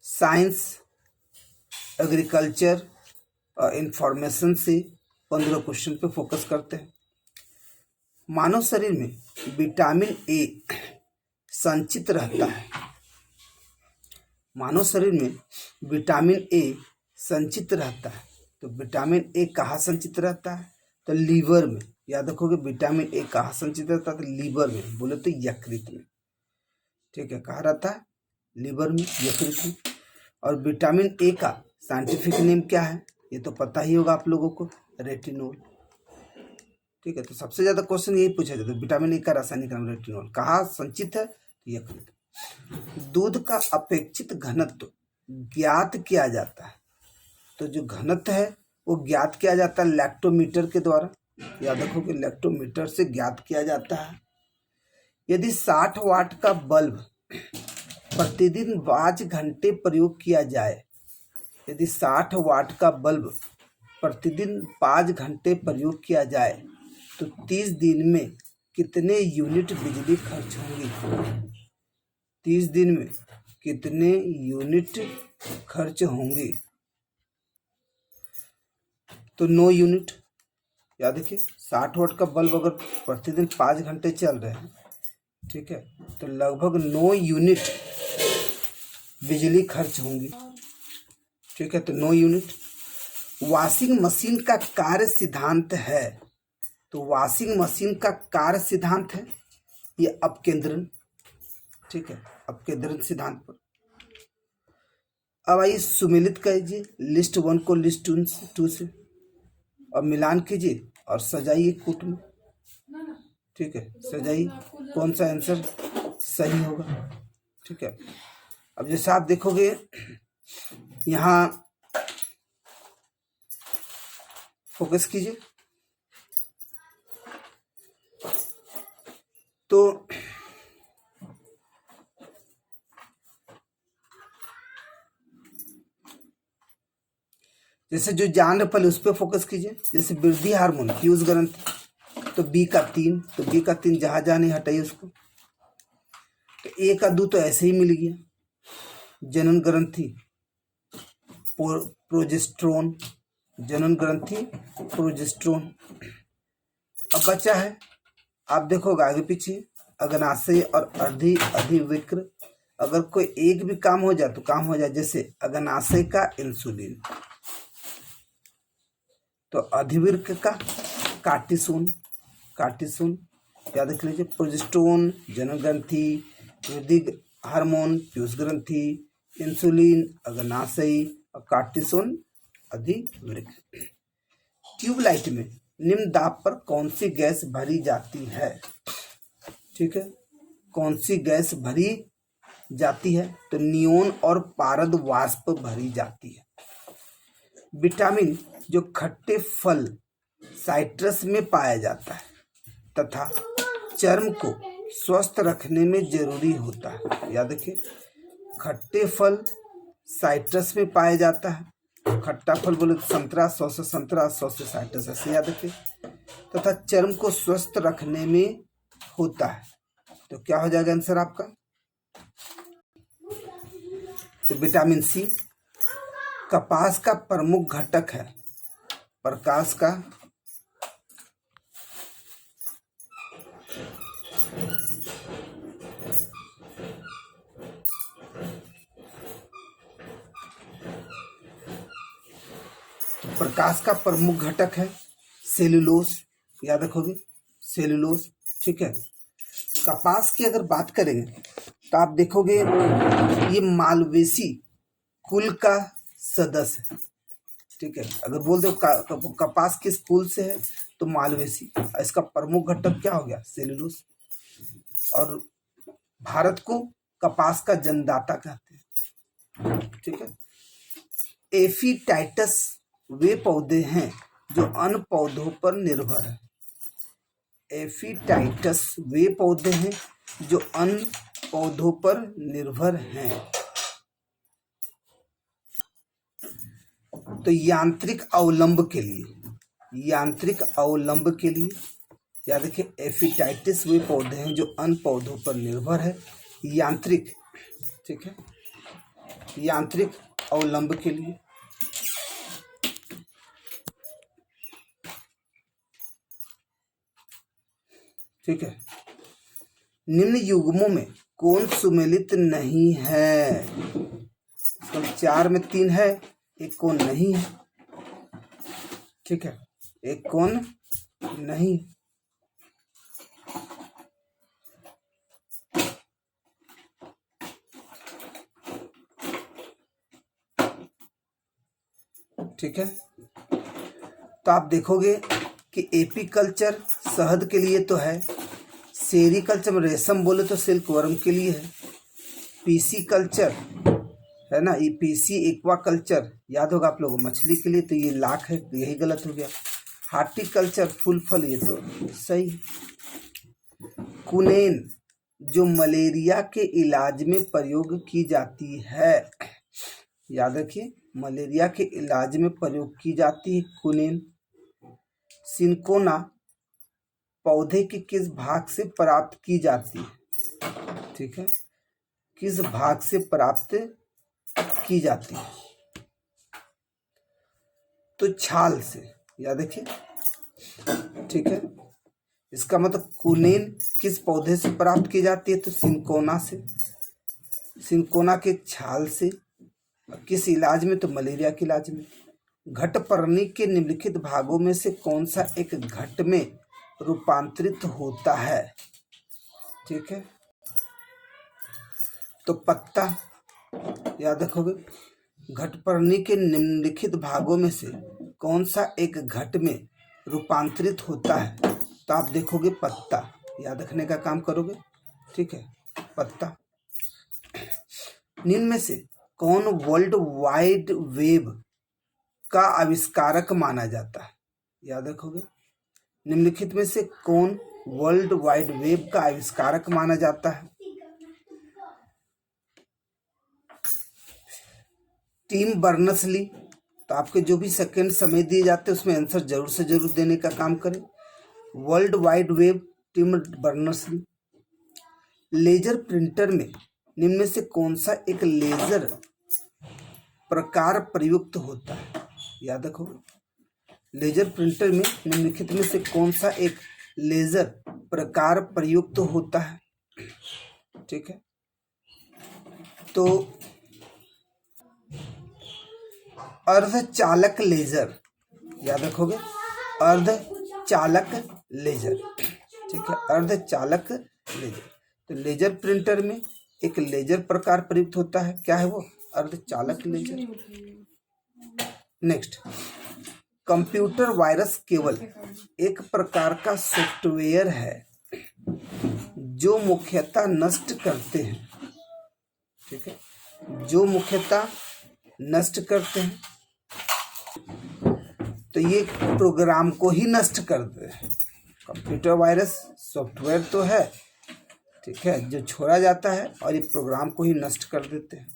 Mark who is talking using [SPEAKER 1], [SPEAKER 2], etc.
[SPEAKER 1] Science, agriculture और information से 15 question पे फोकस करते हैं। मानव शरीर में विटामिन ए संचित रहता है। मानव शरीर में विटामिन ए संचित रहता है। तो विटामिन ए कहाँ संचित रहता है? तो लीवर में। याद रखोगे, विटामिन ए कहाँ संचित रहता है? तो लीवर में, बोले तो यकृत में। ठीक है, कहाँ रहता है? लीवर में, यकृत में। और विटामिन ए का साइंटिफिक नेम क्या है? ये तो पता ही होगा आप लोगों को, रेटिनोल। ठीक है, तो सबसे ज्यादा क्वेश्चन यही पूछा जाता है, विटामिन ए का रासायनिक नाम रेटिनोल। कहाँ संचित है? यकृत। दूध का अपेक्षित घनत्व ज्ञात किया जाता है। तो जो घनत्व है वो ज्ञात किया जाता है लैक्टोमीटर के द्वारा। याद रखो कि लैक्टोमीटर से ज्ञात किया जाता है। यदि 60 वाट का बल्ब प्रतिदिन 5 घंटे प्रयोग किया जाए, यदि 60 वाट का बल्ब प्रतिदिन 5 घंटे प्रयोग किया जाए तो 30 दिन में कितने यूनिट बिजली खर्च होंगी? 30 दिन में कितने यूनिट खर्च होंगे? तो 9 यूनिट। याद रखिए, 60 वाट का बल्ब अगर प्रतिदिन 5 घंटे चल रहे हैं, ठीक है, तो लगभग 9 यूनिट बिजली खर्च होंगी। ठीक है, तो 9 यूनिट। वॉशिंग मशीन का कार्य सिद्धांत है। तो वॉशिंग मशीन का कार्य सिद्धांत है ये अपकेंद्रण। ठीक है, अपकेंद्रण सिद्धांत पर। अब आइए सुमेलित कीजिए लिस्ट 1 को लिस्ट 2 से और मिलान कीजिए और सजाइए कूट में। ठीक है, सजाइए, कौन सा आंसर सही होगा। ठीक है, अब जैसे आप देखोगे यहाँ फोकस कीजिए, तो जैसे जो जान रहे पहले उस पर फोकस कीजिए। जैसे वृद्धि हार्मोन फ्यूज ग्रंथि, तो बी का 3, तो बी का 3 जहां जहां नहीं हटाइए उसको। तो ए का 2 तो ऐसे ही मिल गया। जनन ग्रंथि प्रोजेस्ट्रोन, जनन ग्रंथि प्रोजेस्ट्रोन। अब बचा है, आप देखोगे आगे पीछे, अग्नाशय और अधिवृक्क। अगर कोई एक भी काम हो जाए तो काम हो जाए। जैसे अग्नाशय का इंसुलिन, तो अधिवृक्क का कार्टिसोन याद रख लीजिए। प्रोजेस्टेरोन जनन ग्रंथि, वृद्धि हार्मोन फ्यूज ग्रंथि, इंसुलिन अग्नाशयी और कार्टिसोन अधिवृक्क। ट्यूबलाइट में निम्न दाब पर कौन सी गैस भरी जाती है? ठीक है, कौन सी गैस भरी जाती है? तो नियोन और पारद वाष्प भरी जाती है। विटामिन जो खट्टे फल साइट्रस में पाया जाता है तथा चर्म को स्वस्थ रखने में जरूरी होता है। याद रखिए, खट्टे फल साइट्रस में पाया जाता है। खट्टा फल बोले तो संतरा, 100 से संतरा, 100 से साइट्रस, ऐसे याद रखिए। तथा चर्म को स्वस्थ रखने में होता है। तो क्या हो जाएगा आंसर आपका? तो विटामिन सी। कपास का प्रमुख घटक है। प्रकाश का प्रकाश का प्रमुख घटक है सेलुलोज। याद रखोगे, सेलुलोज। ठीक है, कपास की अगर बात करेंगे तो आप देखोगे ये मालवेसी कुल का सदस्य है। ठीक है, अगर बोल दो कपास किस कुल से है तो मालवेसी। इसका प्रमुख घटक क्या हो गया? सेलुलोज। और भारत को कपास का जन्मदाता कहते हैं। ठीक है, एफिटाइटस वे पौधे हैं जो अन्य पौधों पर निर्भर है। एफिटाइटस वे पौधे हैं जो अन्य पौधों पर निर्भर हैं। तो यांत्रिक अवलंब के लिए याद रखिए, एफिटाइटिस वे पौधे हैं जो अन्य पौधों पर निर्भर है। यांत्रिक, ठीक है, यांत्रिक अवलंब के लिए। ठीक है। निम्न युग्मों में कौन सुमेलित नहीं है? तो 4 में 3 है, एक कौन नहीं है। ठीक है, एक कौन नहीं। ठीक है, तो आप देखोगे कि एपीकल्चर शहद के लिए तो है, सेरीकल्चर में रेशम बोले तो सिल्क वर्म के लिए है, पीसी कल्चर है ना, ये पीसी एक्वाकल्चर याद होगा आप लोगों को मछली के लिए, तो ये लाख है, यही गलत हो गया। हार्टिकल्चर फूल फल, ये तो सही। कुनेन जो मलेरिया के इलाज में प्रयोग की जाती है, याद रखिए मलेरिया के इलाज में प्रयोग की जाती है कुनेन। सिनकोना पौधे के किस भाग से प्राप्त की जाती है? ठीक है, किस भाग से प्राप्त की जाती है? तो छाल से, याद रखिए। ठीक है, इसका मतलब कुनेन किस पौधे से प्राप्त की जाती है? तो सिनकोना से, सिनकोना के छाल से। किस इलाज में? तो मलेरिया के इलाज में। घटपर्णी के निम्नलिखित भागों में से कौन सा एक घट में रूपांतरित होता है? ठीक है, तो पत्ता, याद रखोगे। घटपर्णी के निम्नलिखित भागों में से कौन सा एक घट में रूपांतरित होता है? तो आप देखोगे पत्ता, याद रखने का काम करोगे। ठीक है, पत्ता। निम्न में से कौन वर्ल्ड वाइड वेब का आविष्कारक माना जाता है? याद रखोगे। निम्नलिखित में से कौन वर्ल्ड वाइड वेब का आविष्कारक माना जाता है? Tim Berners Lee. तो आपके जो भी सेकंड समय दिए जाते हैं उसमें आंसर जरूर से जरूर देने का काम करें। World wide web, Tim Berners Lee. Laser printer में निम्न में से कौन सा एक लेजर प्रकार प्रयुक्त होता है? याद रखो, लेजर प्रिंटर में निम्नलिखित में से कौन सा एक लेजर प्रकार प्रयुक्त होता है? ठीक है, तो अर्धचालक लेजर, याद रखोगे, अर्धचालक लेजर। ठीक है, अर्धचालक लेजर। तो लेजर प्रिंटर में एक लेजर प्रकार प्रयुक्त होता है, क्या है वो? अर्धचालक लेजर। नेक्स्ट, कंप्यूटर वायरस केवल एक प्रकार का सॉफ्टवेयर है जो मुख्यतः नष्ट करते हैं। ठीक है, जो मुख्यतः नष्ट करते हैं, तो ये प्रोग्राम को ही नष्ट करते हैं। कंप्यूटर वायरस सॉफ्टवेयर तो है, ठीक है, जो छोड़ा जाता है और ये प्रोग्राम को ही नष्ट कर देते हैं।